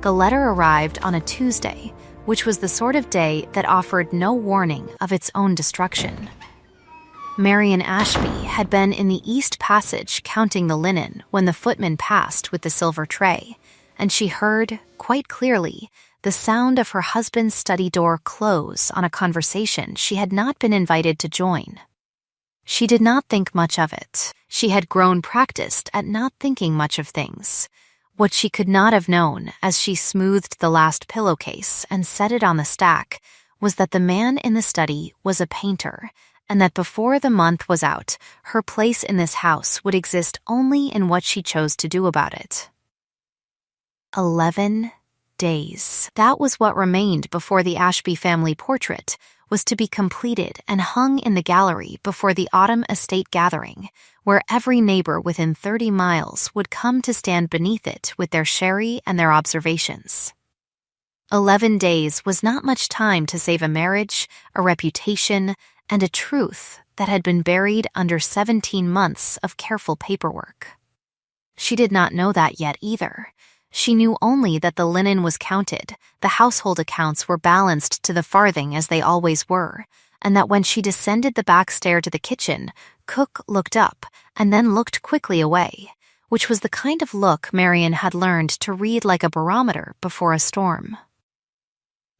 The letter arrived on a Tuesday, which was the sort of day that offered no warning of its own destruction. Marion Ashby had been in the East Passage counting the linen when the footman passed with the silver tray, and she heard, quite clearly, the sound of her husband's study door close on a conversation she had not been invited to join. She did not think much of it. She had grown practiced at not thinking much of things. What she could not have known as she smoothed the last pillowcase and set it on the stack was that the man in the study was a painter, and that before the month was out, her place in this house would exist only in what she chose to do about it. 11 days. That was what remained before the Ashby family portrait was to be completed and hung in the gallery before the autumn estate gathering, where every neighbor within 30 miles would come to stand beneath it with their sherry and their observations. 11 days was not much time to save a marriage, a reputation, and a truth that had been buried under 17 months of careful paperwork. She did not know that yet either. She knew only that the linen was counted, the household accounts were balanced to the farthing as they always were, and that when she descended the back stair to the kitchen, Cook looked up and then looked quickly away, which was the kind of look Marion had learned to read like a barometer before a storm.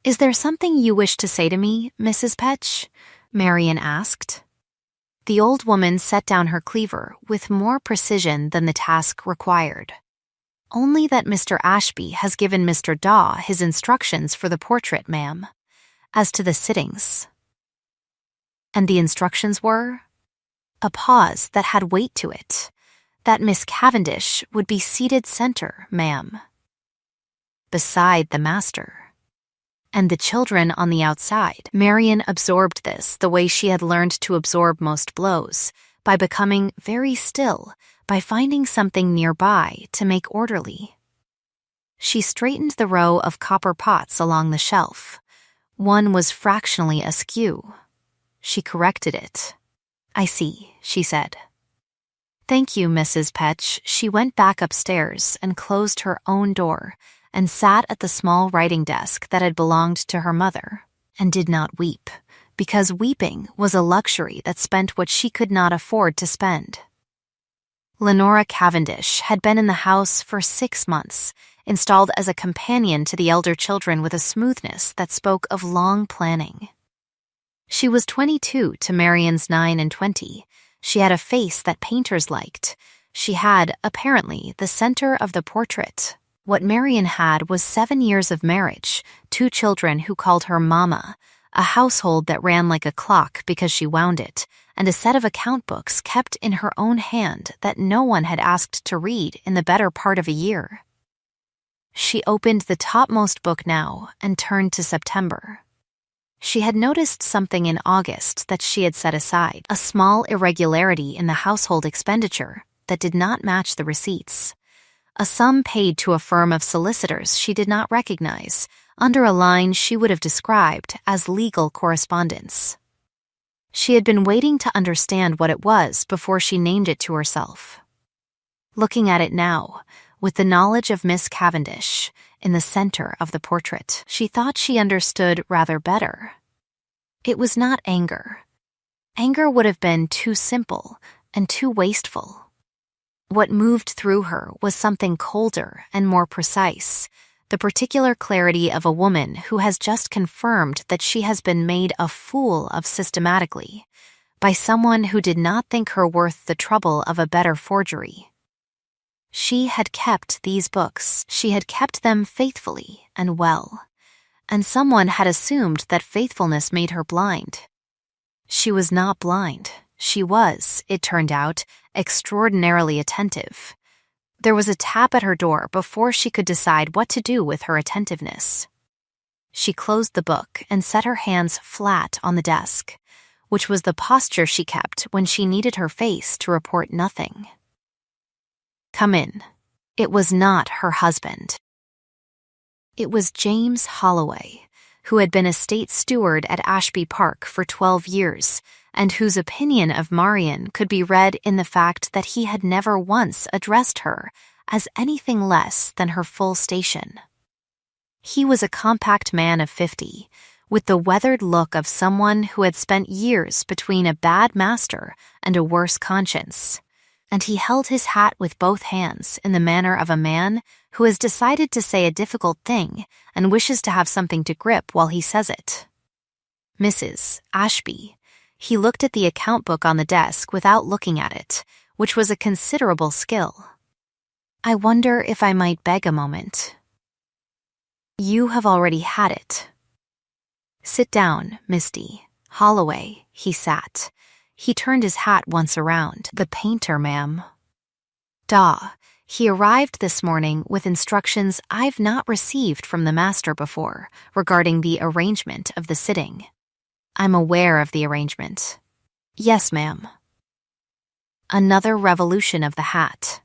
"Is there something you wish to say to me, Mrs. Petch?" Marion asked. The old woman set down her cleaver with more precision than the task required. "Only that Mr. Ashby has given Mr. Daw his instructions for the portrait, ma'am, as to the sittings." And the instructions were? A pause that had weight to it. That Miss Cavendish would be seated center, ma'am, beside the master. And the children on the outside. Marion absorbed this the way she had learned to absorb most blows, by becoming very still, by finding something nearby to make orderly. She straightened the row of copper pots along the shelf. One was fractionally askew. She corrected it. "I see," she said. "Thank you, Mrs. Petch." She went back upstairs and closed her own door and sat at the small writing desk that had belonged to her mother, and did not weep, because weeping was a luxury that spent what she could not afford to spend. Lenora Cavendish had been in the house for 6 months, installed as a companion to the elder children with a smoothness that spoke of long planning. She was 22 to Marion's 9 and 20. She had a face that painters liked. She had, apparently, the center of the portrait. What Marion had was 7 years of marriage, 2 children who called her Mama, a household that ran like a clock because she wound it, and a set of account books kept in her own hand that no one had asked to read in the better part of a year. She opened the topmost book now and turned to September. She had noticed something in August that she had set aside, a small irregularity in the household expenditure that did not match the receipts. A sum paid to a firm of solicitors she did not recognize, under a line she would have described as legal correspondence. She had been waiting to understand what it was before she named it to herself. Looking at it now, with the knowledge of Miss Cavendish in the center of the portrait, she thought she understood rather better. It was not anger. Anger would have been too simple and too wasteful. What moved through her was something colder and more precise, the particular clarity of a woman who has just confirmed that she has been made a fool of systematically, by someone who did not think her worth the trouble of a better forgery. She had kept these books. She had kept them faithfully and well, and someone had assumed that faithfulness made her blind. She was not blind. She was, it turned out, extraordinarily attentive. There was a tap at her door before she could decide what to do with her attentiveness. She closed the book and set her hands flat on the desk, which was the posture she kept when she needed her face to report nothing. "Come in." It was not her husband. It was James Holloway, who had been estate steward at Ashby Park for 12 years, and whose opinion of Marion could be read in the fact that he had never once addressed her as anything less than her full station. He was a compact man of 50, with the weathered look of someone who had spent years between a bad master and a worse conscience, and he held his hat with both hands in the manner of a man who has decided to say a difficult thing and wishes to have something to grip while he says it. Mrs. Ashby. He looked at the account book on the desk without looking at it, which was a considerable skill. I wonder if I might beg a moment. You have already had it. Sit down, Misty. Holloway, he sat. He turned his hat once around. The painter, ma'am. He arrived this morning with instructions I've not received from the master before regarding the arrangement of the sitting. I'm aware of the arrangement. Yes, ma'am. Another revolution of the hat.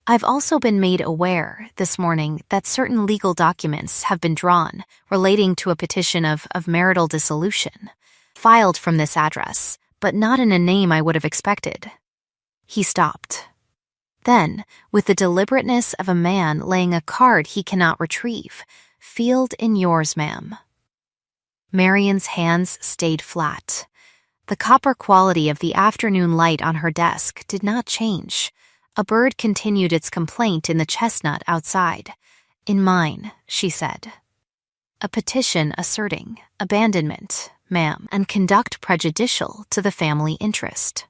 I've also been made aware this morning that certain legal documents have been drawn relating to a petition of marital dissolution, filed from this address, but not in a name I would have expected. He stopped. Then, with the deliberateness of a man laying a card he cannot retrieve, field in yours, ma'am. Marian's hands stayed flat. The copper quality of the afternoon light on her desk did not change. A bird continued its complaint in the chestnut outside. In mine, she said. A petition asserting abandonment, ma'am, and conduct prejudicial to the family interest.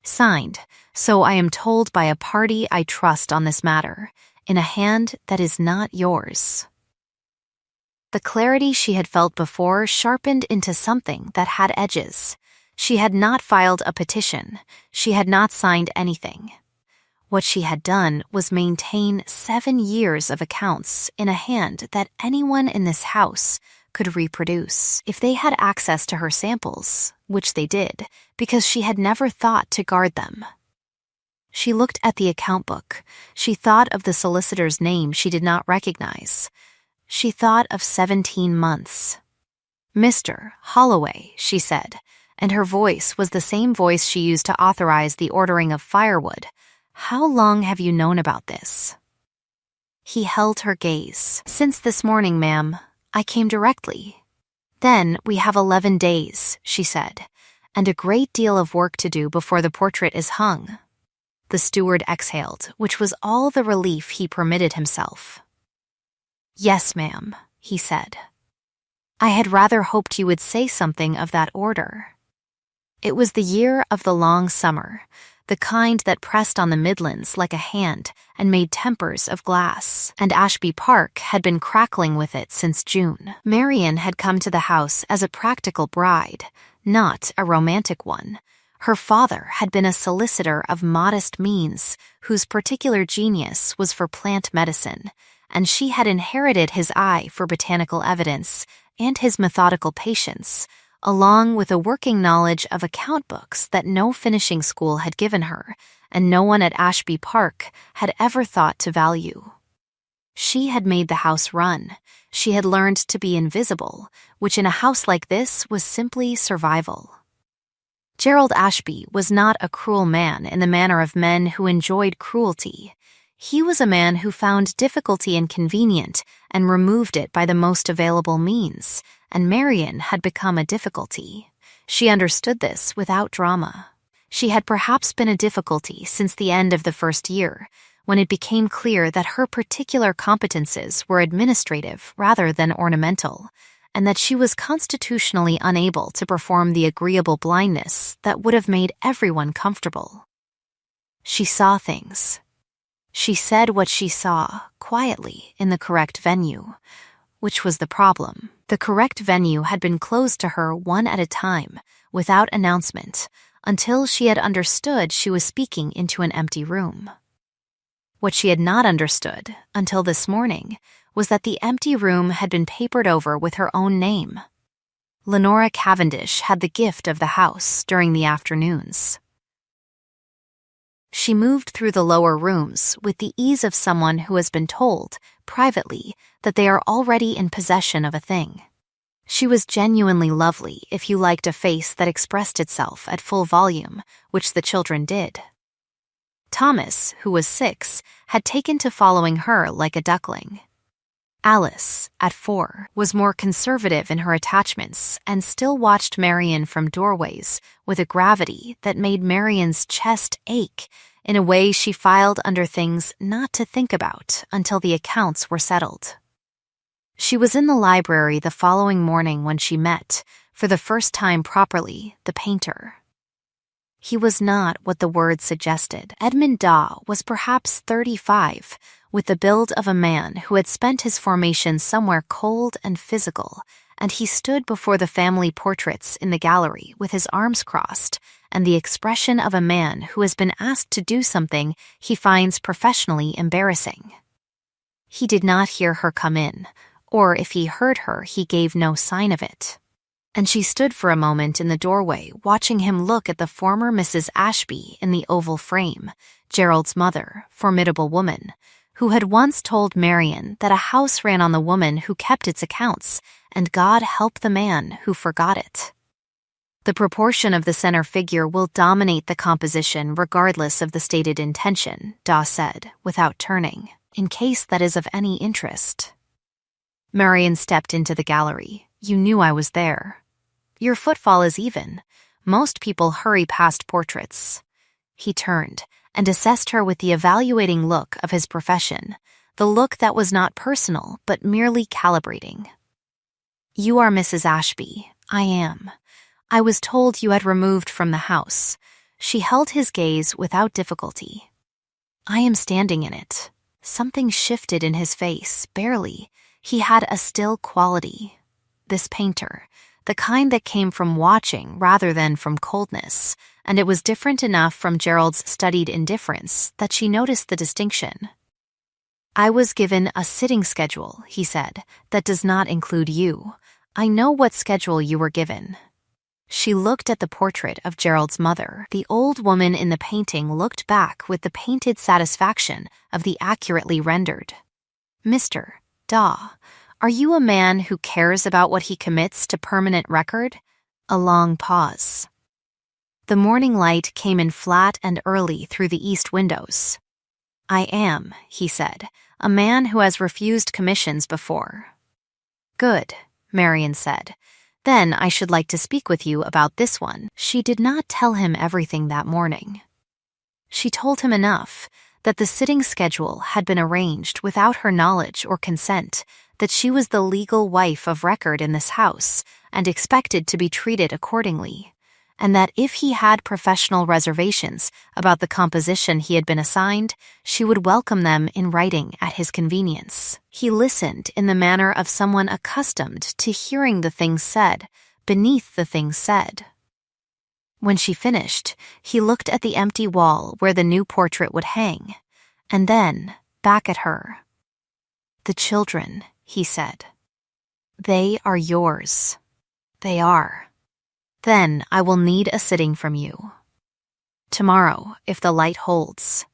Signed, so I am told by a party I trust on this matter, in a hand that is not yours. The clarity she had felt before sharpened into something that had edges. She had not filed a petition. She had not signed anything. What she had done was maintain 7 years of accounts in a hand that anyone in this house could reproduce if they had access to her samples, which they did, because she had never thought to guard them. She looked at the account book. She thought of the solicitor's name she did not recognize. She thought of 17 months. Mr. Holloway, she said, and her voice was the same voice she used to authorize the ordering of firewood. How long have you known about this? He held her gaze. Since this morning, ma'am. I came directly. Then we have 11 days, she said, and a great deal of work to do before the portrait is hung. The steward exhaled, which was all the relief he permitted himself. Yes, ma'am, he said. I had rather hoped you would say something of that order. It was the year of the long summer, the kind that pressed on the Midlands like a hand and made tempers of glass, and Ashby Park had been crackling with it since June. Marian had come to the house as a practical bride, not a romantic one. Her father had been a solicitor of modest means, whose particular genius was for plant medicine, and she had inherited his eye for botanical evidence and his methodical patience, along with a working knowledge of account books that no finishing school had given her, and no one at Ashby Park had ever thought to value. She had made the house run. She had learned to be invisible, which in a house like this was simply survival. Gerald Ashby was not a cruel man in the manner of men who enjoyed cruelty. He was a man who found difficulty inconvenient and removed it by the most available means, and Marian had become a difficulty. She understood this without drama. She had perhaps been a difficulty since the end of the first year, when it became clear that her particular competences were administrative rather than ornamental, and that she was constitutionally unable to perform the agreeable blindness that would have made everyone comfortable. She saw things. She said what she saw, quietly, in the correct venue, which was the problem. The correct venue had been closed to her one at a time, without announcement, until she had understood she was speaking into an empty room. What she had not understood, until this morning, was that the empty room had been papered over with her own name. Lenora Cavendish had the gift of the house during the afternoons. She moved through the lower rooms with the ease of someone who has been told, privately, that they are already in possession of a thing. She was genuinely lovely if you liked a face that expressed itself at full volume, which the children did. Thomas, who was 6, had taken to following her like a duckling. Alice, at 4, was more conservative in her attachments and still watched Marian from doorways with a gravity that made Marian's chest ache in a way she filed under things not to think about until the accounts were settled. She was in the library the following morning when she met, for the first time properly, the painter. He was not what the word suggested. Edmund Daw was perhaps 35, with the build of a man who had spent his formation somewhere cold and physical, and he stood before the family portraits in the gallery with his arms crossed and the expression of a man who has been asked to do something he finds professionally embarrassing. He did not hear her come in, or if he heard her, he gave no sign of it. And she stood for a moment in the doorway watching him look at the former Mrs. Ashby in the oval frame, Gerald's mother, formidable woman, who had once told Marian that a house ran on the woman who kept its accounts, and God help the man who forgot it. The proportion of the center figure will dominate the composition regardless of the stated intention, Daw said, without turning, in case that is of any interest. Marian stepped into the gallery. You knew I was there. Your footfall is even. Most people hurry past portraits. He turned and assessed her with the evaluating look of his profession, the look that was not personal but merely calibrating. You are Mrs. Ashby. I am. I was told you had removed from the house. She held his gaze without difficulty. I am standing in it. Something shifted in his face, barely. He had a still quality. This painter, the kind that came from watching rather than from coldness, and it was different enough from Gerald's studied indifference that she noticed the distinction. I was given a sitting schedule, he said, that does not include you. I know what schedule you were given. She looked at the portrait of Gerald's mother. The old woman in the painting looked back with the painted satisfaction of the accurately rendered. Mr. Daw, are you a man who cares about what he commits to permanent record? A long pause. The morning light came in flat and early through the east windows. I am, he said, a man who has refused commissions before. Good, Marian said. Then I should like to speak with you about this one. She did not tell him everything that morning. She told him enough, that the sitting schedule had been arranged without her knowledge or consent, that she was the legal wife of record in this house and expected to be treated accordingly, and that if he had professional reservations about the composition he had been assigned, she would welcome them in writing at his convenience. He listened in the manner of someone accustomed to hearing the things said beneath the things said. When she finished, he looked at the empty wall where the new portrait would hang, and then back at her. The children, he said. They are yours. They are. Then I will need a sitting from you. Tomorrow, if the light holds.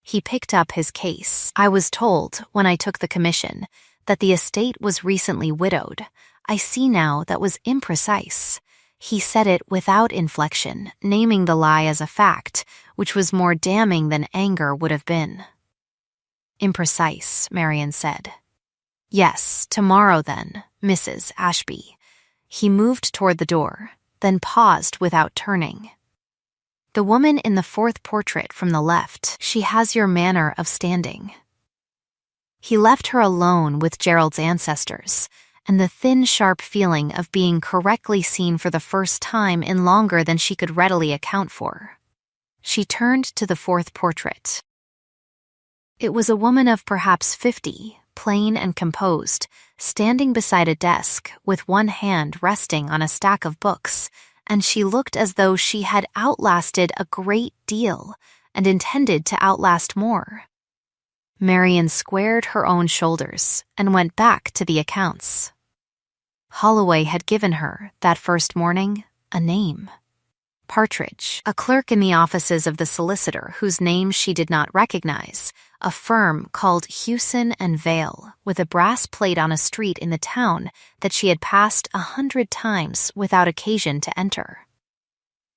He picked up his case. I was told, when I took the commission, that the estate was recently widowed. I see now that was imprecise. He said it without inflection, naming the lie as a fact, which was more damning than anger would have been. Imprecise, Marian said. Yes, tomorrow then, Mrs. Ashby. He moved toward the door, then paused without turning. The woman in the fourth portrait from the left, she has your manner of standing. He left her alone with Gerald's ancestors, and the thin, sharp feeling of being correctly seen for the first time in longer than she could readily account for. She turned to the fourth portrait. It was a woman of perhaps 50, plain and composed, standing beside a desk with one hand resting on a stack of books, and she looked as though she had outlasted a great deal and intended to outlast more. Marian squared her own shoulders and went back to the accounts. Holloway had given her, that first morning, a name. Partridge, a clerk in the offices of the solicitor whose name she did not recognize, a firm called Hewson and Vale, with a brass plate on a street in the town that she had passed 100 times without occasion to enter.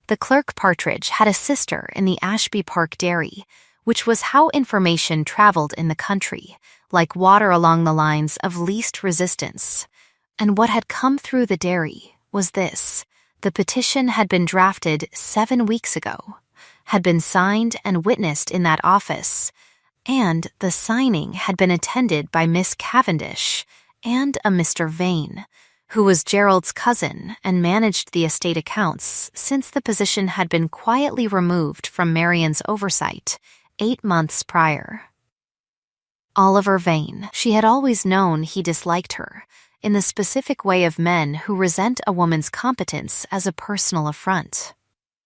The clerk Partridge had a sister in the Ashby Park Dairy, which was how information traveled in the country, like water along the lines of least resistance. And what had come through the dairy was this: the petition had been drafted 7 weeks ago, had been signed and witnessed in that office, and the signing had been attended by Miss Cavendish and a Mr. Vane, who was Gerald's cousin and managed the estate accounts since the position had been quietly removed from Marian's oversight 8 months prior. Oliver Vane. She had always known he disliked her, in the specific way of men who resent a woman's competence as a personal affront.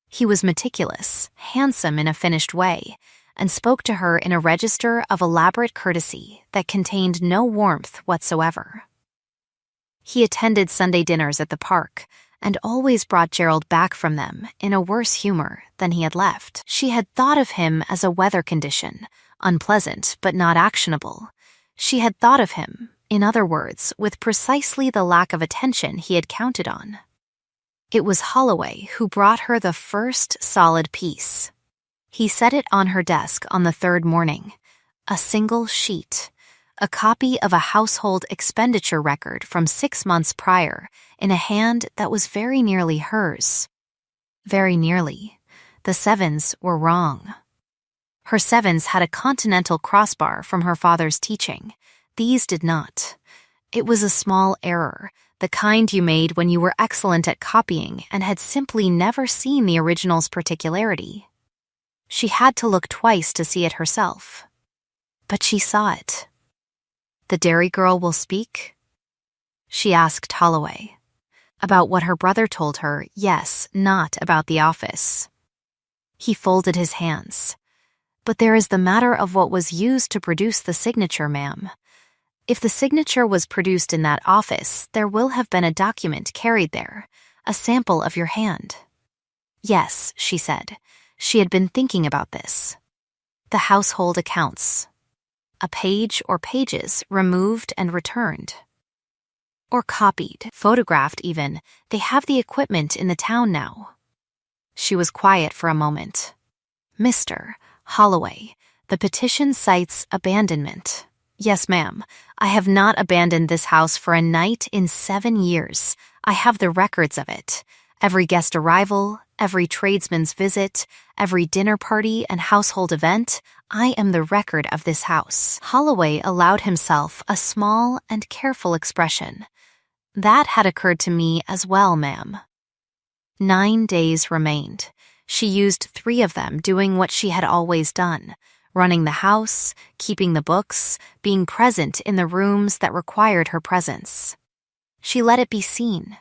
He was meticulous, handsome in a finished way, and spoke to her in a register of elaborate courtesy that contained no warmth whatsoever. He attended Sunday dinners at the park and always brought Gerald back from them in a worse humor than he had left. She had thought of him as a weather condition, unpleasant but not actionable. She had thought of him, in other words, with precisely the lack of attention he had counted on. It was Holloway who brought her the first solid piece. He set it on her desk on the 3rd morning, a single sheet, a copy of a household expenditure record from 6 months prior, in a hand that was very nearly hers. Very nearly. The 7s were wrong. Her 7s had a continental crossbar from her father's teaching. These did not. It was a small error, the kind you made when you were excellent at copying and had simply never seen the original's particularity. She had to look twice to see it herself. But she saw it. "The dairy girl will speak?" she asked Holloway. About what her brother told her, yes, not about the office. He folded his hands. "But there is the matter of what was used to produce the signature, ma'am. If the signature was produced in that office, there will have been a document carried there, a sample of your hand." "Yes," she said. She had been thinking about this. "The household accounts. A page or pages removed and returned. Or copied, photographed even. They have the equipment in the town now." She was quiet for a moment. "Mr. Holloway, the petition cites abandonment." "Yes, ma'am. I have not abandoned this house for a night in 7 years. I have the records of it. Every guest arrival, every tradesman's visit, every dinner party and household event, I am the record of this house." Holloway allowed himself a small and careful expression. "That had occurred to me as well, ma'am." 9 days remained. She used 3 of them doing what she had always done: running the house, keeping the books, being present in the rooms that required her presence. She let it be seen.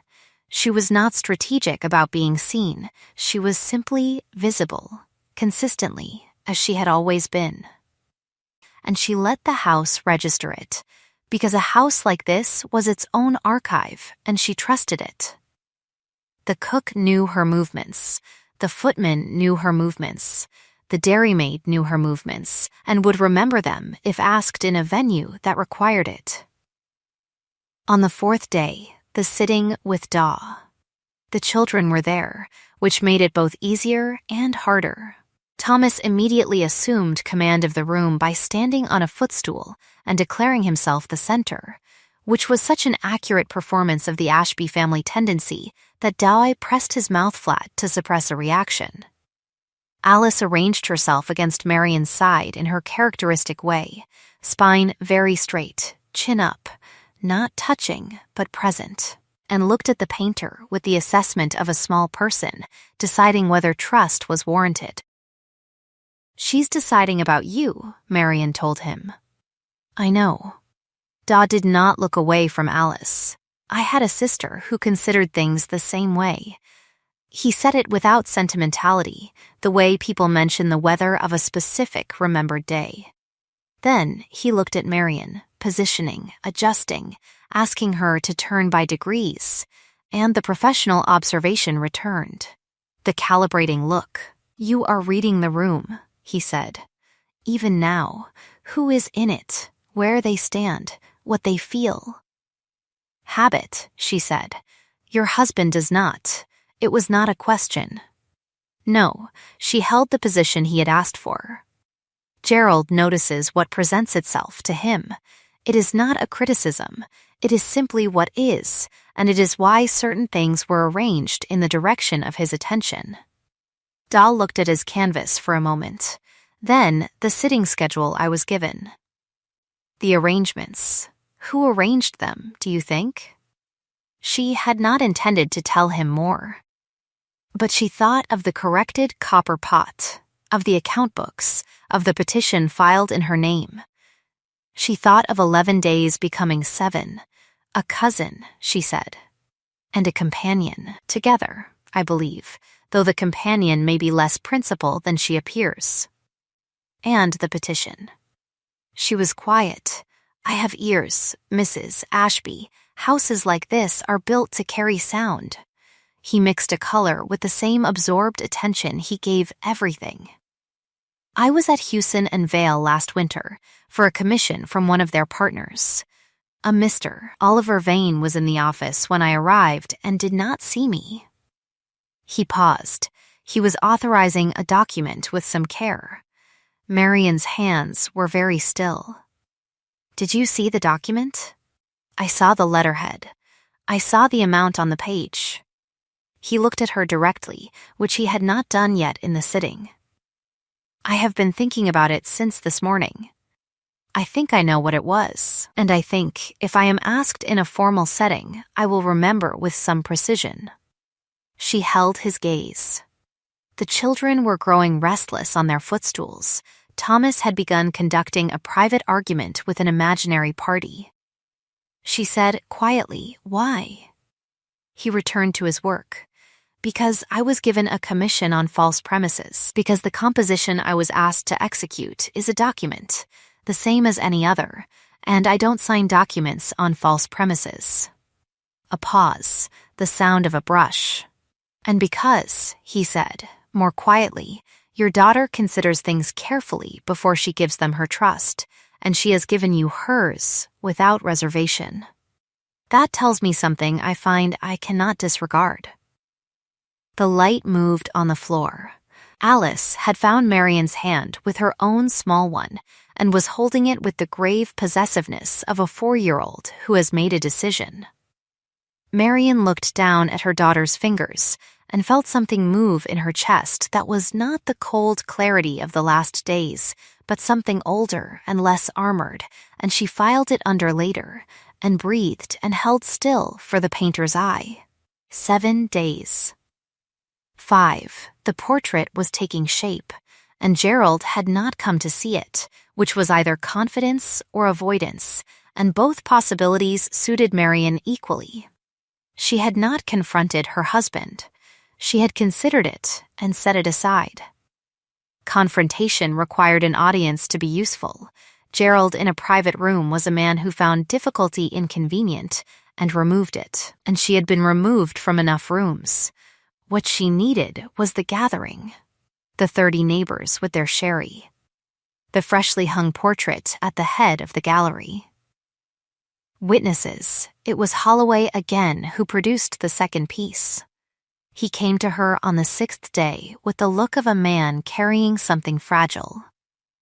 She was not strategic about being seen. She was simply visible, consistently, as she had always been. And she let the house register it, because a house like this was its own archive, and she trusted it. The cook knew her movements. The footman knew her movements. The dairymaid knew her movements, and would remember them if asked in a venue that required it. On the 4th day, the sitting with Daw. The children were there, which made it both easier and harder. Thomas immediately assumed command of the room by standing on a footstool and declaring himself the center, which was such an accurate performance of the Ashby family tendency that Daw pressed his mouth flat to suppress a reaction. Alice arranged herself against Marian's side in her characteristic way, spine very straight, chin up, not touching but present, and looked at the painter with the assessment of a small person, deciding whether trust was warranted. "She's deciding about you," Marian told him. "I know." Daw did not look away from Alice. "I had a sister who considered things the same way." He said it without sentimentality, the way people mention the weather of a specific remembered day. Then he looked at Marian, positioning, adjusting, asking her to turn by degrees, and the professional observation returned. The calibrating look. "You are reading the room," he said. "Even now, who is in it, where they stand, what they feel." "Habit," she said. "Your husband does not." It was not a question. No, she held the position he had asked for. Gerald notices what presents itself to him. It is not a criticism. It is simply what is, and it is why certain things were arranged in the direction of his attention. Dahl looked at his canvas for a moment. Then, the sitting schedule I was given. The arrangements. Who arranged them, do you think? She had not intended to tell him more. But she thought of the corrected copper pot, of the account books, of the petition filed in her name. She thought of 11 days becoming 7. A cousin, she said. And a companion, together, I believe, though the companion may be less principal than she appears. And the petition. She was quiet. I have ears, Mrs. Ashby. Houses like this are built to carry sound. He mixed a color with the same absorbed attention he gave everything. I was at Hewson and Vale last winter for a commission from one of their partners. A Mr. Oliver Vane was in the office when I arrived and did not see me. He paused. He was authorizing a document with some care. Marian's hands were very still. Did you see the document? I saw the letterhead. I saw the amount on the page. He looked at her directly, which he had not done yet in the sitting. I have been thinking about it since this morning. I think I know what it was, and I think, if I am asked in a formal setting, I will remember with some precision. She held his gaze. The children were growing restless on their footstools. Thomas had begun conducting a private argument with an imaginary party. She said quietly, "Why?" He returned to his work. Because I was given a commission on false premises, because the composition I was asked to execute is a document, the same as any other, and I don't sign documents on false premises. A pause, the sound of a brush. And because, he said, more quietly, your daughter considers things carefully before she gives them her trust, and she has given you hers without reservation. That tells me something I find I cannot disregard. The light moved on the floor. Alice had found Marian's hand with her own small one and was holding it with the grave possessiveness of a 4-year-old who has made a decision. Marian looked down at her daughter's fingers and felt something move in her chest that was not the cold clarity of the last days, but something older and less armored, and she filed it under later and breathed and held still for the painter's eye. 7 days. 5. The portrait was taking shape, and Gerald had not come to see it, which was either confidence or avoidance, and both possibilities suited Marian equally. She had not confronted her husband. She had considered it and set it aside. Confrontation required an audience to be useful. Gerald in a private room was a man who found difficulty inconvenient and removed it, and she had been removed from enough rooms. What she needed was the gathering, the 30 neighbors with their sherry, the freshly hung portrait at the head of the gallery. Witnesses, it was Holloway again who produced the second piece. He came to her on the 6th day with the look of a man carrying something fragile.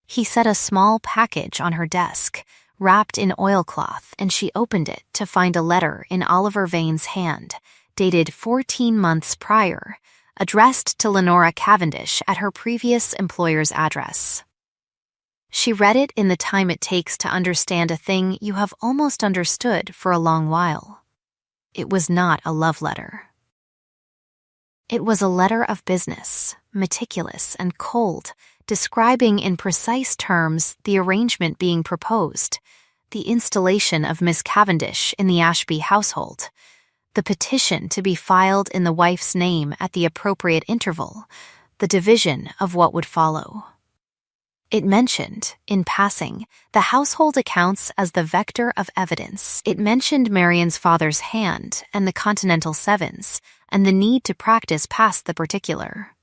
He set a small package on her desk, wrapped in oilcloth, and she opened it to find a letter in Oliver Vane's hand, dated 14 months prior, addressed to Lenora Cavendish at her previous employer's address. She read it in the time it takes to understand a thing you have almost understood for a long while. It was not a love letter. It was a letter of business, meticulous and cold, describing in precise terms the arrangement being proposed, the installation of Miss Cavendish in the Ashby household, the petition to be filed in the wife's name at the appropriate interval, the division of what would follow. It mentioned, in passing, the household accounts as the vector of evidence. It mentioned Marian's father's hand and the Continental Sevens, and the need to practice past the particular.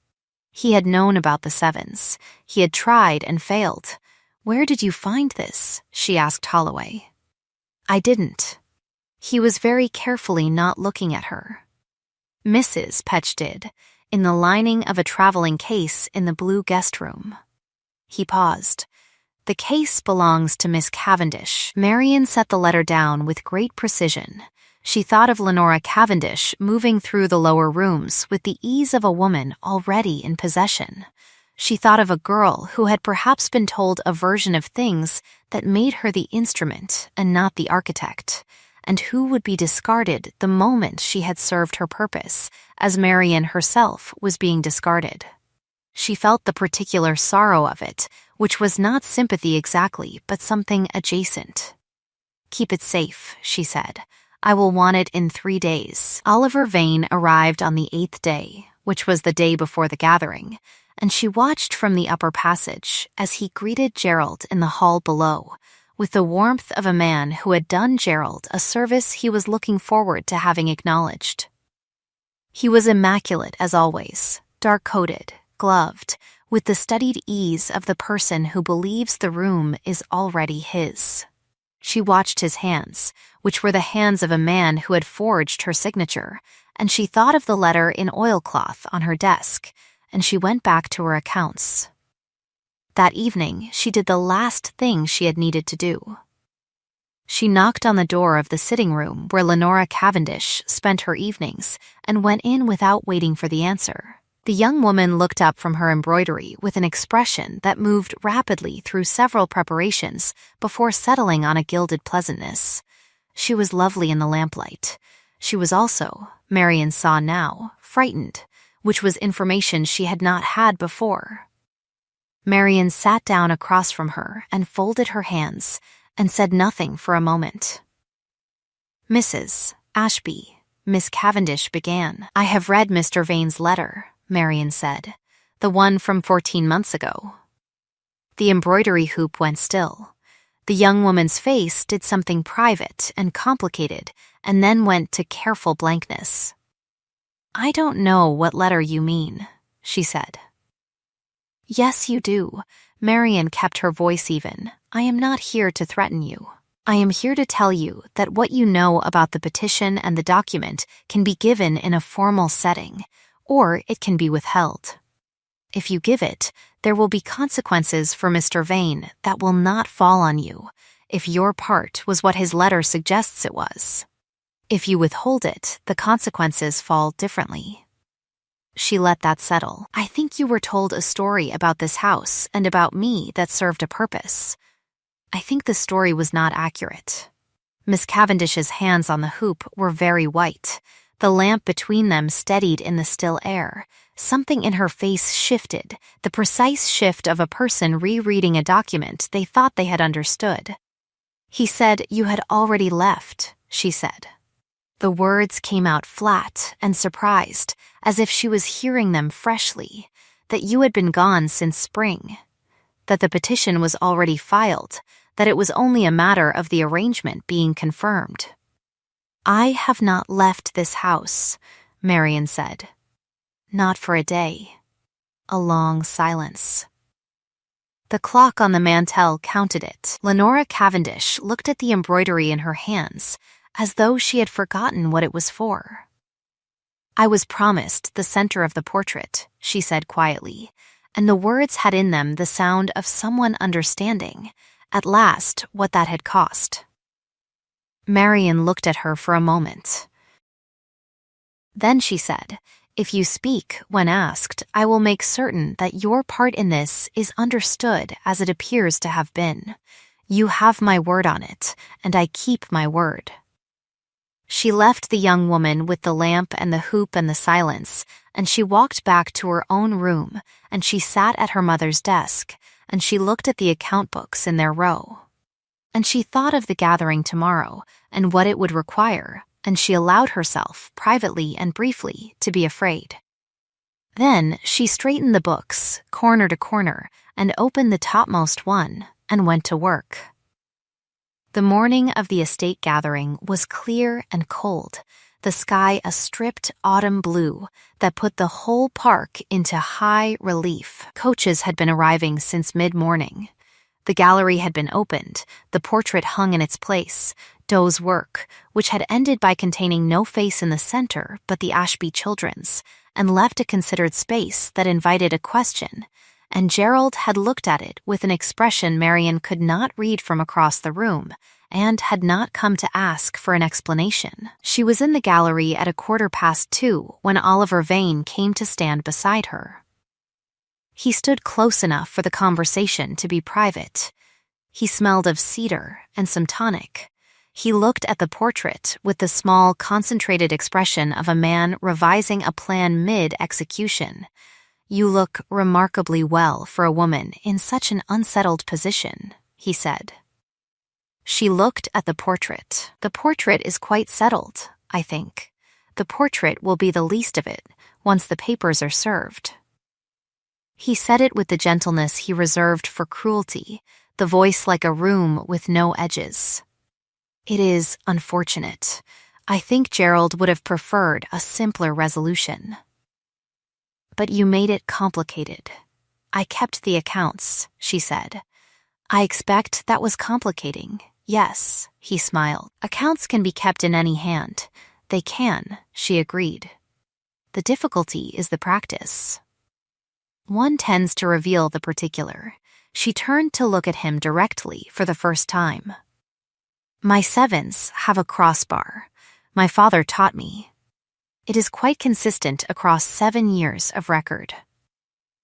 He had known about the sevens. He had tried and failed. "Where did you find this?" she asked Holloway. "I didn't." He was very carefully not looking at her. Mrs. Petch did, in the lining of a traveling case in the blue guest room. He paused. "The case belongs to Miss Cavendish." Marian set the letter down with great precision. She thought of Lenora Cavendish moving through the lower rooms with the ease of a woman already in possession. She thought of a girl who had perhaps been told a version of things that made her the instrument and not the architect, and who would be discarded the moment she had served her purpose, as Marian herself was being discarded. She felt the particular sorrow of it, which was not sympathy exactly, but something adjacent. "Keep it safe," she said. "I will want it in 3 days." Oliver Vane arrived on the 8th day, which was the day before the gathering, and she watched from the upper passage as he greeted Gerald in the hall below, with the warmth of a man who had done Gerald a service he was looking forward to having acknowledged. He was immaculate as always, dark-coated, gloved, with the studied ease of the person who believes the room is already his. She watched his hands, which were the hands of a man who had forged her signature, and she thought of the letter in oilcloth on her desk, and she went back to her accounts. That evening, she did the last thing she had needed to do. She knocked on the door of the sitting room where Lenora Cavendish spent her evenings and went in without waiting for the answer. The young woman looked up from her embroidery with an expression that moved rapidly through several preparations before settling on a gilded pleasantness. She was lovely in the lamplight. She was also, Marian saw now, frightened, which was information she had not had before. Marian sat down across from her and folded her hands and said nothing for a moment. "Mrs. Ashby," Miss Cavendish began. "I have read Mr. Vane's letter," Marian said, "the one from 14 months ago." The embroidery hoop went still. The young woman's face did something private and complicated and then went to careful blankness. "I don't know what letter you mean," she said. "Yes, you do." Marian kept her voice even. "I am not here to threaten you. I am here to tell you that what you know about the petition and the document can be given in a formal setting, or it can be withheld. If you give it, there will be consequences for Mr. Vane that will not fall on you, if your part was what his letter suggests it was. If you withhold it, the consequences fall differently." She let that settle. "I think you were told a story about this house and about me that served a purpose. I think the story was not accurate." Miss Cavendish's hands on the hoop were very white. The lamp between them steadied in the still air. Something in her face shifted, the precise shift of a person rereading a document they thought they had understood. "He said you had already left," she said. The words came out flat and surprised, as if she was hearing them freshly, that you had been gone since spring, that the petition was already filed, that it was only a matter of the arrangement being confirmed. "I have not left this house," Marian said. "Not for a day." A long silence. The clock on the mantel counted it. Lenora Cavendish looked at the embroidery in her hands, as though she had forgotten what it was for. "I was promised the center of the portrait," she said quietly, and the words had in them the sound of someone understanding, at last, what that had cost. Marian looked at her for a moment. Then she said, "If you speak when asked, I will make certain that your part in this is understood as it appears to have been. You have my word on it, and I keep my word." She left the young woman with the lamp and the hoop and the silence, and she walked back to her own room, and she sat at her mother's desk, and she looked at the account books in their row. And she thought of the gathering tomorrow and what it would require, and she allowed herself, privately and briefly, to be afraid. Then she straightened the books, corner to corner, and opened the topmost one, and went to work. The morning of the estate gathering was clear and cold, the sky a stripped autumn blue that put the whole park into high relief. Coaches had been arriving since mid-morning. The gallery had been opened, the portrait hung in its place, Doe's work, which had ended by containing no face in the center but the Ashby children's, and left a considered space that invited a question, and Gerald had looked at it with an expression Marian could not read from across the room, and had not come to ask for an explanation. She was in the gallery at 2:15 when Oliver Vane came to stand beside her. He stood close enough for the conversation to be private. He smelled of cedar and some tonic. He looked at the portrait with the small, concentrated expression of a man revising a plan mid-execution. "You look remarkably well for a woman in such an unsettled position," he said. She looked at the portrait. "The portrait is quite settled, I think. The portrait will be the least of it, once the papers are served." He said it with the gentleness he reserved for cruelty, the voice like a room with no edges. "It is unfortunate. I think Gerald would have preferred a simpler resolution." "But you made it complicated." "I kept the accounts," she said. "I expect that was complicating." "Yes," he smiled. "Accounts can be kept in any hand." "They can," she agreed. "The difficulty is the practice. One tends to reveal the particular." She turned to look at him directly for the first time. "My sevens have a crossbar. My father taught me. It is quite consistent across 7 years of record."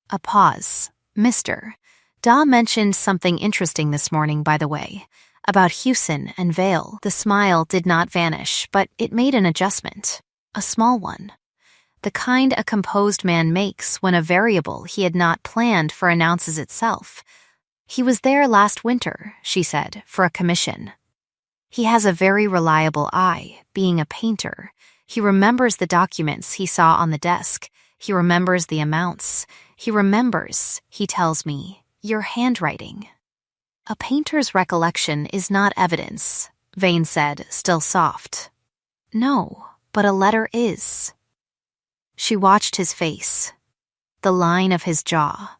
A pause. "Mr. Da mentioned something interesting this morning, by the way, about Hewson and Vale." The smile did not vanish, but it made an adjustment. A small one. The kind a composed man makes when a variable he had not planned for announces itself. "He was there last winter," she said, "for a commission. He has a very reliable eye, being a painter. He remembers the documents he saw on the desk. He remembers the amounts. He remembers, he tells me, your handwriting." "A painter's recollection is not evidence," Vane said, still soft. "No, but a letter is." She watched his face, the line of his jaw,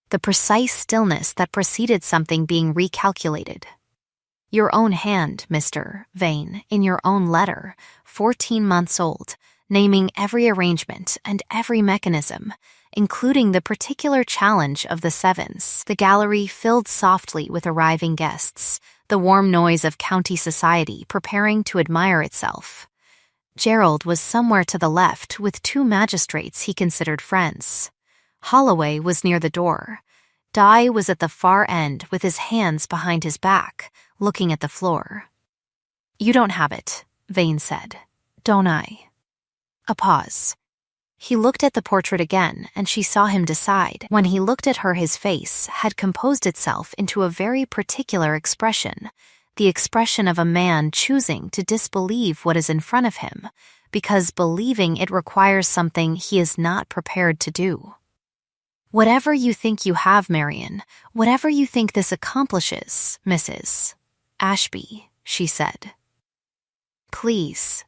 the precise stillness that preceded something being recalculated. "Your own hand, Mr. Vane, in your own letter, 14 months old, naming every arrangement and every mechanism, including the particular challenge of the sevens." The gallery filled softly with arriving guests, the warm noise of county society preparing to admire itself. Gerald was somewhere to the left with 2 magistrates he considered friends. Holloway was near the door. Di was at the far end with his hands behind his back, looking at the floor. "You don't have it," Vane said. "Don't I?" A pause. He looked at the portrait again, and she saw him decide. When he looked at her, his face had composed itself into a very particular expression, the expression of a man choosing to disbelieve what is in front of him, because believing it requires something he is not prepared to do. "Whatever you think you have, Marian, whatever you think this accomplishes, Mrs. Ashby," she said. "Please."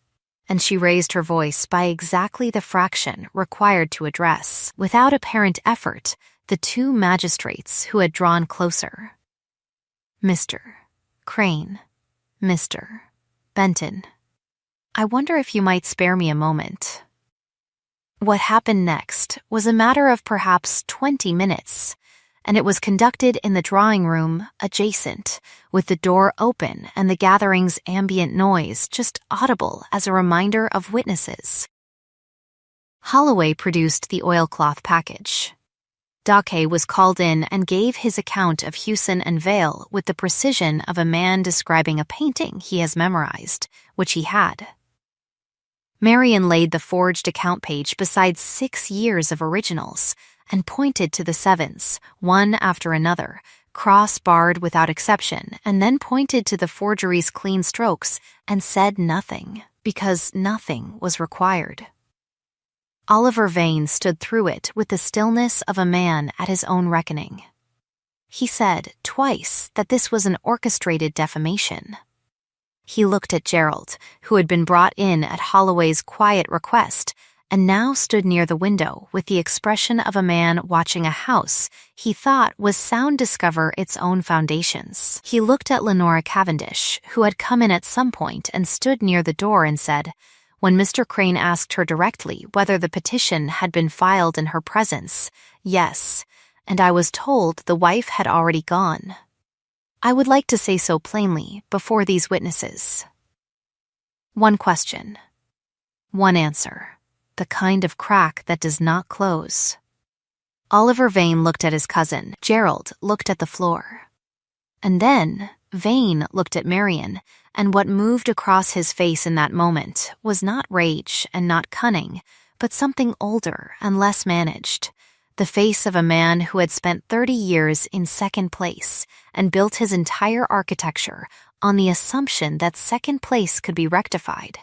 And she raised her voice by exactly the fraction required to address, without apparent effort, the 2 magistrates who had drawn closer. "Mr. Crane, Mr. Benton, I wonder if you might spare me a moment." What happened next was a matter of perhaps 20 minutes, and it was conducted in the drawing room adjacent, with the door open and the gathering's ambient noise just audible as a reminder of witnesses. Holloway produced the oilcloth package. Dake was called in and gave his account of Hewson and Vale with the precision of a man describing a painting he has memorized, which he had. Marian laid the forged account page beside 6 years of originals and pointed to the sevens, one after another, cross-barred without exception, and then pointed to the forgery's clean strokes and said nothing, because nothing was required. Oliver Vane stood through it with the stillness of a man at his own reckoning. He said twice that this was an orchestrated defamation. He looked at Gerald, who had been brought in at Holloway's quiet request, and now stood near the window with the expression of a man watching a house he thought was sound discover its own foundations. He looked at Lenora Cavendish, who had come in at some point and stood near the door and said, when Mr. Crane asked her directly whether the petition had been filed in her presence, yes, and I was told the wife had already gone. I would like to say so plainly before these witnesses. One question. One answer. The kind of crack that does not close. Oliver Vane looked at his cousin. Gerald looked at the floor. And then Vane looked at Marian, and what moved across his face in that moment was not rage and not cunning, but something older and less managed. The face of a man who had spent 30 years in second place and built his entire architecture on the assumption that second place could be rectified,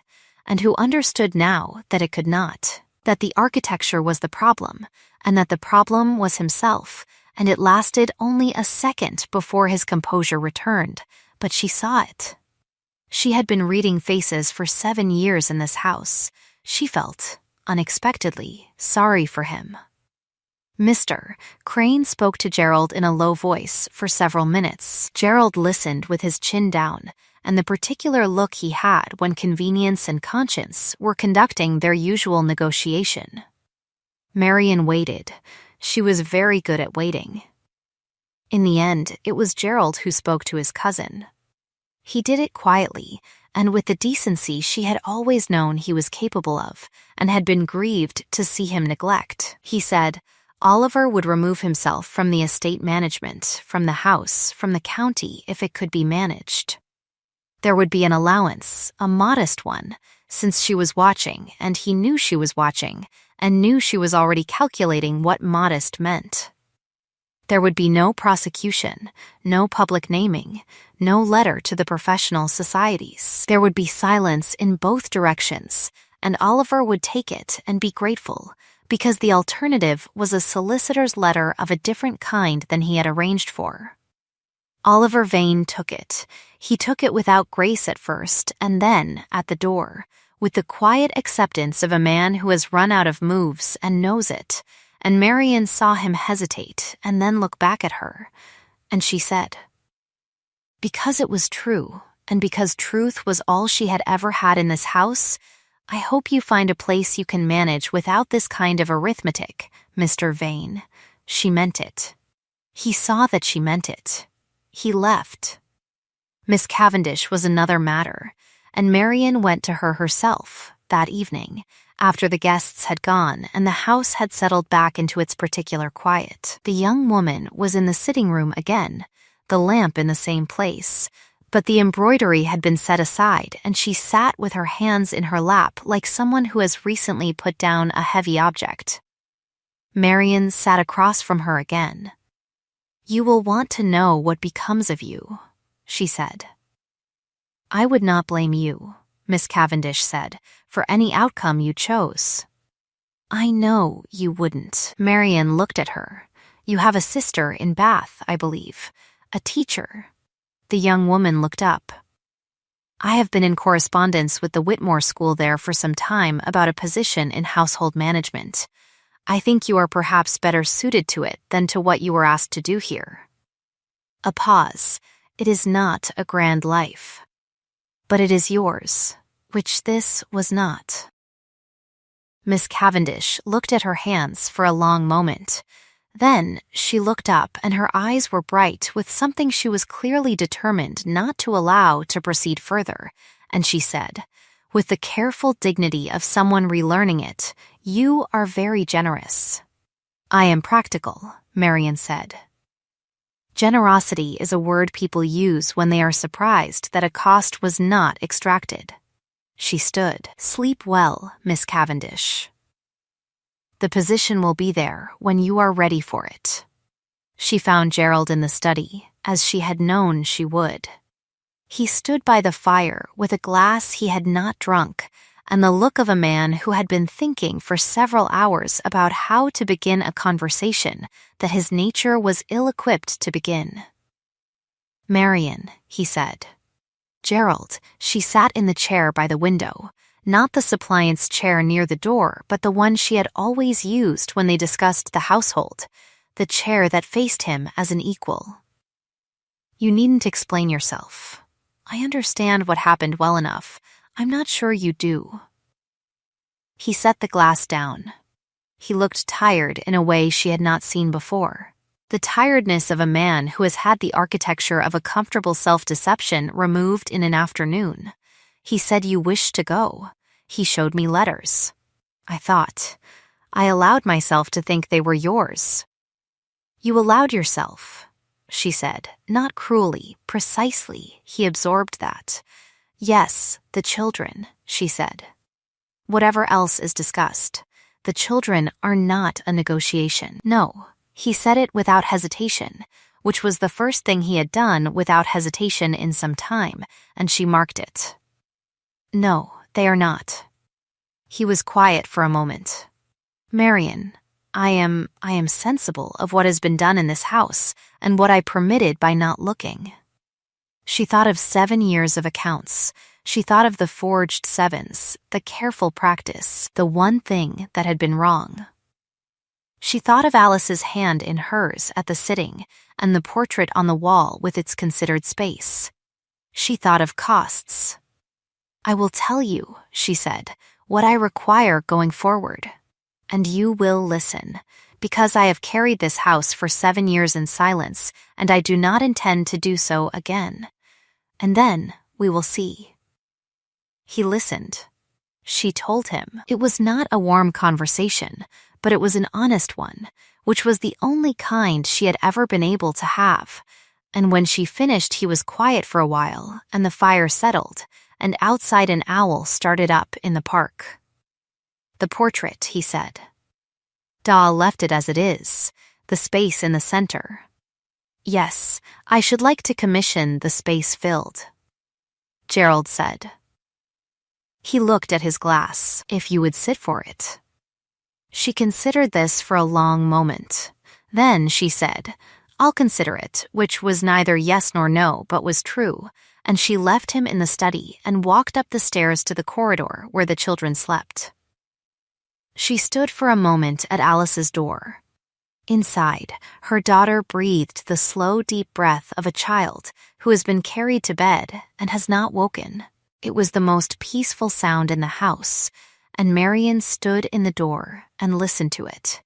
and who understood now that it could not, that the architecture was the problem, and that the problem was himself, and it lasted only a second before his composure returned, but she saw it. She had been reading faces for 7 years in this house. She felt, unexpectedly, sorry for him. Mr. Crane spoke to Gerald in a low voice for several minutes. Gerald listened with his chin down, and the particular look he had when convenience and conscience were conducting their usual negotiation. Marian waited. She was very good at waiting. In the end, it was Gerald who spoke to his cousin. He did it quietly, and with the decency she had always known he was capable of, and had been grieved to see him neglect. He said, Oliver would remove himself from the estate management, from the house, from the county, if it could be managed. There would be an allowance, a modest one, since she was watching, and he knew she was watching, and knew she was already calculating what modest meant. There would be no prosecution, no public naming, no letter to the professional societies. There would be silence in both directions, and Oliver would take it and be grateful, because the alternative was a solicitor's letter of a different kind than he had arranged for. Oliver Vane took it. He took it without grace at first, and then, at the door, with the quiet acceptance of a man who has run out of moves and knows it, and Marian saw him hesitate and then look back at her, and she said, "Because it was true, and because truth was all she had ever had in this house, I hope you find a place you can manage without this kind of arithmetic, Mr. Vane." She meant it. He saw that she meant it. He left. Miss Cavendish was another matter, and Marian went to her herself that evening, after the guests had gone and the house had settled back into its particular quiet. The young woman was in the sitting room again, the lamp in the same place, but the embroidery had been set aside, and she sat with her hands in her lap like someone who has recently put down a heavy object. Marian sat across from her again. "You will want to know what becomes of you," she said. "I would not blame you," Miss Cavendish said, "for any outcome you chose." "I know you wouldn't." Marian looked at her. "You have a sister in Bath, I believe, a teacher." The young woman looked up. "I have been in correspondence with the Whitmore School there for some time about a position in household management. I think you are perhaps better suited to it than to what you were asked to do here." A pause. "It is not a grand life. But it is yours, which this was not." Miss Cavendish looked at her hands for a long moment. Then she looked up, and her eyes were bright with something she was clearly determined not to allow to proceed further, and she said, with the careful dignity of someone relearning it, "You are very generous." "I am practical," Marian said. Generosity is a word people use when they are surprised that a cost was not extracted. She stood. "Sleep well, Miss Cavendish. The position will be there when you are ready for it." She found Gerald in the study, as she had known she would. He stood by the fire with a glass he had not drunk, and the look of a man who had been thinking for several hours about how to begin a conversation that his nature was ill-equipped to begin. "Marian," he said. "Gerald," she sat in the chair by the window, not the suppliant's chair near the door, but the one she had always used when they discussed the household, the chair that faced him as an equal. "You needn't explain yourself. I understand what happened well enough. I'm not sure you do." He set the glass down. He looked tired in a way she had not seen before. The tiredness of a man who has had the architecture of a comfortable self-deception removed in an afternoon. He said you wished to go. He showed me letters. I thought. I allowed myself to think they were yours. You allowed yourself, she said, not cruelly, precisely. He absorbed that. Yes, the children, she said. Whatever else is discussed, the children are not a negotiation. No, he said it without hesitation, which was the first thing he had done without hesitation in some time, and she marked it. No, they are not. He was quiet for a moment. Marian, I am sensible of what has been done in this house and what I permitted by not looking. She thought of 7 years of accounts. She thought of the forged sevens, the careful practice, the one thing that had been wrong. She thought of Alice's hand in hers at the sitting and the portrait on the wall with its considered space. She thought of costs. I will tell you, she said, what I require going forward. And you will listen, because I have carried this house for 7 years in silence, and I do not intend to do so again. And then we will see. He listened. She told him. It was not a warm conversation, but it was an honest one, which was the only kind she had ever been able to have. And when she finished, he was quiet for a while, and the fire settled, and outside an owl started up in the park. The portrait, he said. Daw left it as it is, the space in the center. Yes, I should like to commission the space filled, Gerald said. He looked at his glass. If you would sit for it. She considered this for a long moment. Then she said, I'll consider it, which was neither yes nor no, but was true, and she left him in the study and walked up the stairs to the corridor where the children slept. She stood for a moment at Alice's door. Inside, her daughter breathed the slow, deep breath of a child who has been carried to bed and has not woken. It was the most peaceful sound in the house, and Marian stood in the door and listened to it,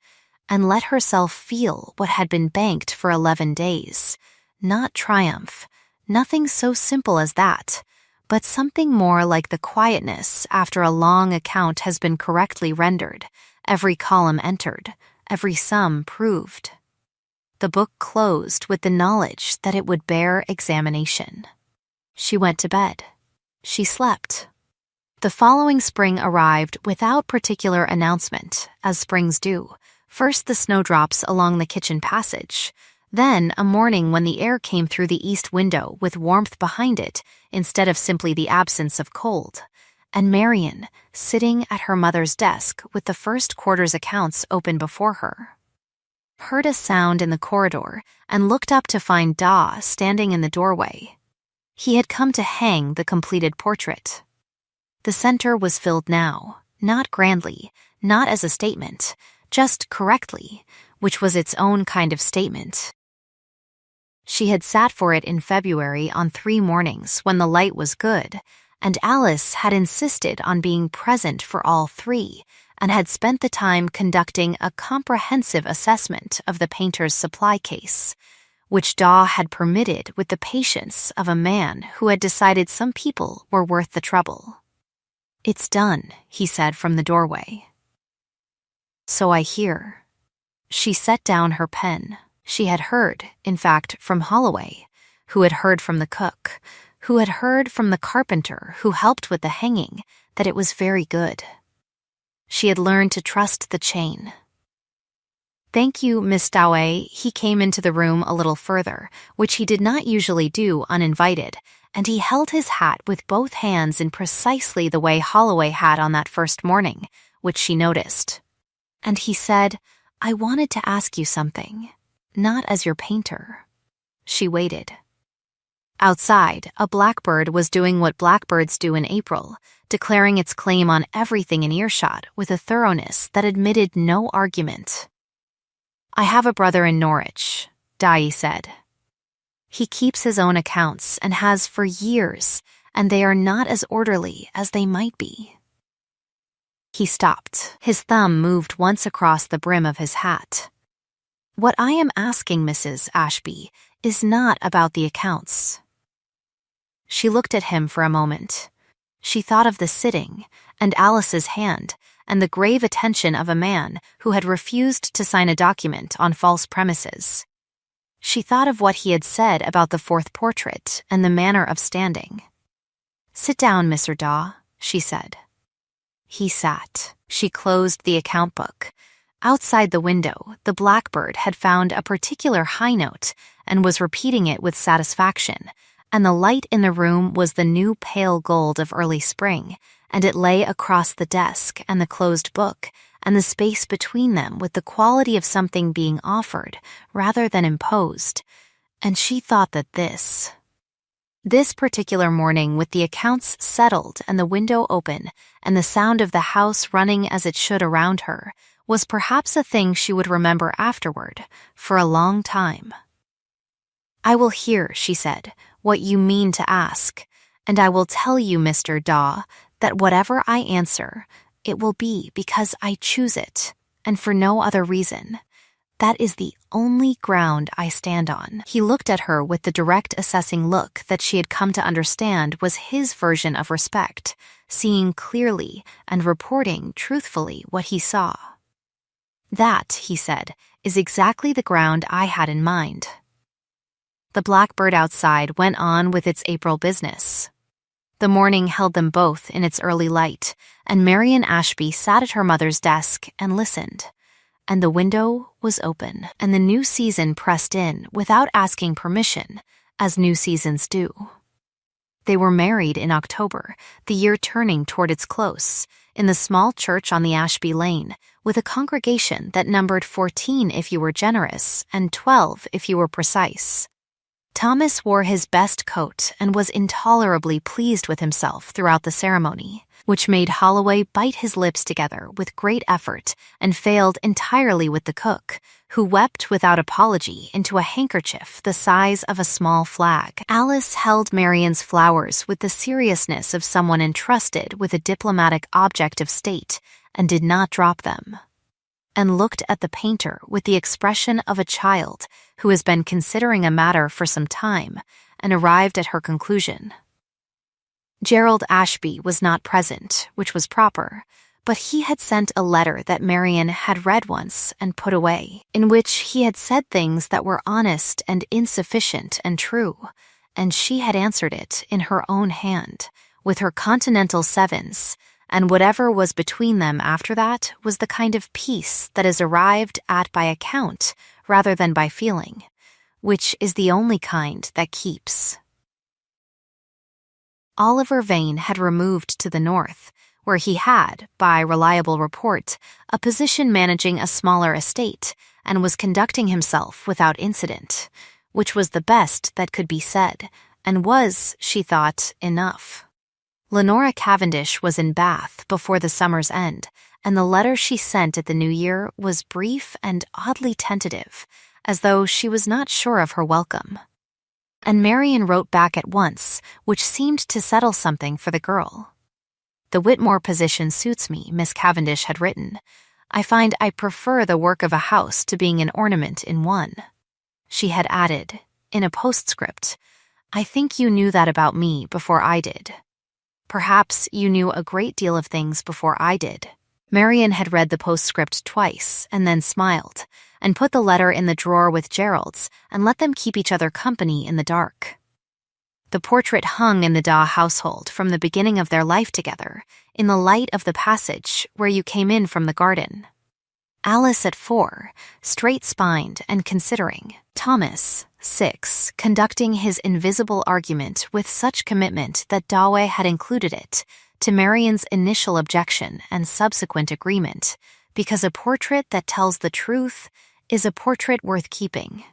and let herself feel what had been banked for 11 days. Not triumph, nothing so simple as that, but something more like the quietness after a long account has been correctly rendered, every column entered, every sum proved. The book closed with the knowledge that it would bear examination. She went to bed. She slept. The following spring arrived without particular announcement, as springs do. First the snowdrops along the kitchen passage, then a morning when the air came through the east window with warmth behind it instead of simply the absence of cold, and Marian sitting at her mother's desk with the first quarter's accounts open before her. Heard a sound in the corridor and looked up to find Daw standing in the doorway. He had come to hang the completed portrait. The center was filled now, not grandly, not as a statement, just correctly, which was its own kind of statement. She had sat for it in February on 3 mornings when the light was good, and Alice had insisted on being present for all 3, and had spent the time conducting a comprehensive assessment of the painter's supply case, which Daw had permitted with the patience of a man who had decided some people were worth the trouble. It's done, he said from the doorway. So I hear. She set down her pen. She had heard, in fact, from Holloway, who had heard from the cook, who had heard from the carpenter who helped with the hanging, that it was very good. She had learned to trust the chain. Thank you, Miss Dowey. He came into the room a little further, which he did not usually do uninvited, and he held his hat with both hands in precisely the way Holloway had on that first morning, which she noticed. And he said, I wanted to ask you something. Not as your painter. She waited. Outside, a blackbird was doing what blackbirds do in April, declaring its claim on everything in earshot with a thoroughness that admitted no argument. I have a brother in Norwich, Dai said. He keeps his own accounts and has for years, and they are not as orderly as they might be. He stopped. His thumb moved once across the brim of his hat. "What I am asking, Mrs. Ashby, is not about the accounts." She looked at him for a moment. She thought of the sitting, and Alice's hand, and the grave attention of a man who had refused to sign a document on false premises. She thought of what he had said about the fourth portrait and the manner of standing. "Sit down, Mr. Daw," she said. He sat. She closed the account book. Outside the window, the blackbird had found a particular high note and was repeating it with satisfaction, and the light in the room was the new pale gold of early spring, and it lay across the desk and the closed book, and the space between them with the quality of something being offered rather than imposed, and she thought that this particular morning, with the accounts settled and the window open and the sound of the house running as it should around her, was perhaps a thing she would remember afterward for a long time. "I will hear," she said, "what you mean to ask, and I will tell you, Mr. Daw, that whatever I answer, it will be because I choose it, and for no other reason. That is the only ground I stand on." He looked at her with the direct assessing look that she had come to understand was his version of respect, seeing clearly and reporting truthfully what he saw. "That," he said, "is exactly the ground I had in mind." The blackbird outside went on with its April business. The morning held them both in its early light, and Marian Ashby sat at her mother's desk and listened. And the window was open, and the new season pressed in without asking permission, as new seasons do. They were married in October, the year turning toward its close, in the small church on the Ashby Lane, with a congregation that numbered 14 if you were generous and 12 if you were precise. Thomas wore his best coat and was intolerably pleased with himself throughout the ceremony, which made Holloway bite his lips together with great effort and failed entirely with the cook, who wept without apology into a handkerchief the size of a small flag. Alice held Marian's flowers with the seriousness of someone entrusted with a diplomatic object of state and did not drop them, and looked at the painter with the expression of a child who has been considering a matter for some time and arrived at her conclusion. Gerald Ashby was not present, which was proper, but he had sent a letter that Marian had read once and put away, in which he had said things that were honest and insufficient and true, and she had answered it in her own hand, with her continental sevens, and whatever was between them after that was the kind of peace that is arrived at by account rather than by feeling, which is the only kind that keeps. Oliver Vane had removed to the north, where he had, by reliable report, a position managing a smaller estate, and was conducting himself without incident, which was the best that could be said, and was, she thought, enough. Lenora Cavendish was in Bath before the summer's end, and the letter she sent at the New Year was brief and oddly tentative, as though she was not sure of her welcome. And Marian wrote back at once, which seemed to settle something for the girl. "The Whitmore position suits me," Miss Cavendish had written. "I find I prefer the work of a house to being an ornament in one." She had added, in a postscript, "I think you knew that about me before I did. Perhaps you knew a great deal of things before I did." Marian had read the postscript twice and then smiled, and put the letter in the drawer with Gerald's and let them keep each other company in the dark. The portrait hung in the Daw household from the beginning of their life together, in the light of the passage where you came in from the garden. Alice at 4, straight-spined and considering, Thomas, 6, conducting his invisible argument with such commitment that Daway had included it, to Marian's initial objection and subsequent agreement, because a portrait that tells the truth is a portrait worth keeping.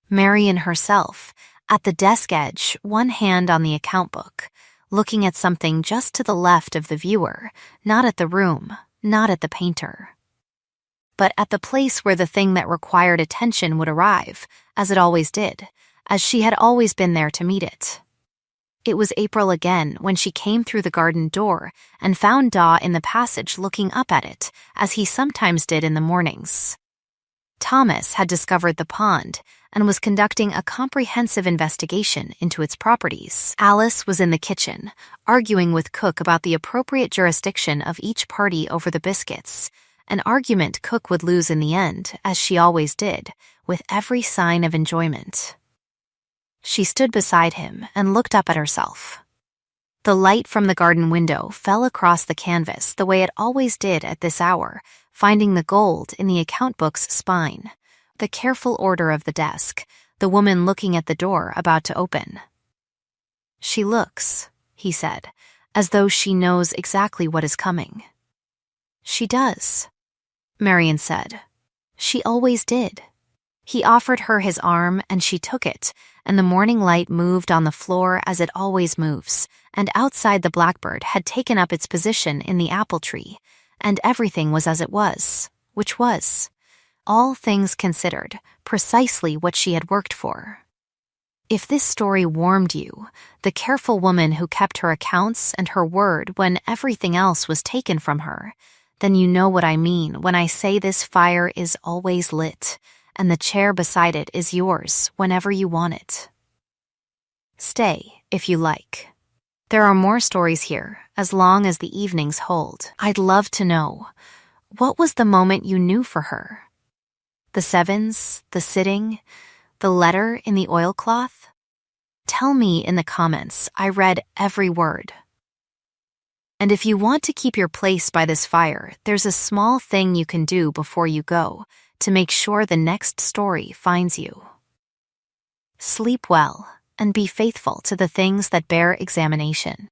Marian herself, at the desk edge, one hand on the account book, looking at something just to the left of the viewer, not at the room, not at the painter, but at the place where the thing that required attention would arrive, as it always did, as she had always been there to meet it. It was April again when she came through the garden door and found Daw in the passage looking up at it, as he sometimes did in the mornings. Thomas had discovered the pond and was conducting a comprehensive investigation into its properties. Alice was in the kitchen, arguing with Cook about the appropriate jurisdiction of each party over the biscuits, an argument Cook would lose in the end, as she always did, with every sign of enjoyment. She stood beside him and looked up at herself. The light from the garden window fell across the canvas the way it always did at this hour, finding the gold in the account book's spine, the careful order of the desk, the woman looking at the door about to open. "She looks," he said, "as though she knows exactly what is coming." "She does," Marion said. "She always did." He offered her his arm and she took it, and the morning light moved on the floor as it always moves, and outside the blackbird had taken up its position in the apple tree, and everything was as it was, which was, all things considered, precisely what she had worked for. If this story warmed you, the careful woman who kept her accounts and her word when everything else was taken from her, then you know what I mean when I say this fire is always lit, and the chair beside it is yours whenever you want it. Stay, if you like. There are more stories here, as long as the evenings hold. I'd love to know, what was the moment you knew for her? The sevens, the sitting, the letter in the oilcloth? Tell me in the comments. I read every word. And if you want to keep your place by this fire, there's a small thing you can do before you go to make sure the next story finds you. Sleep well and be faithful to the things that bear examination.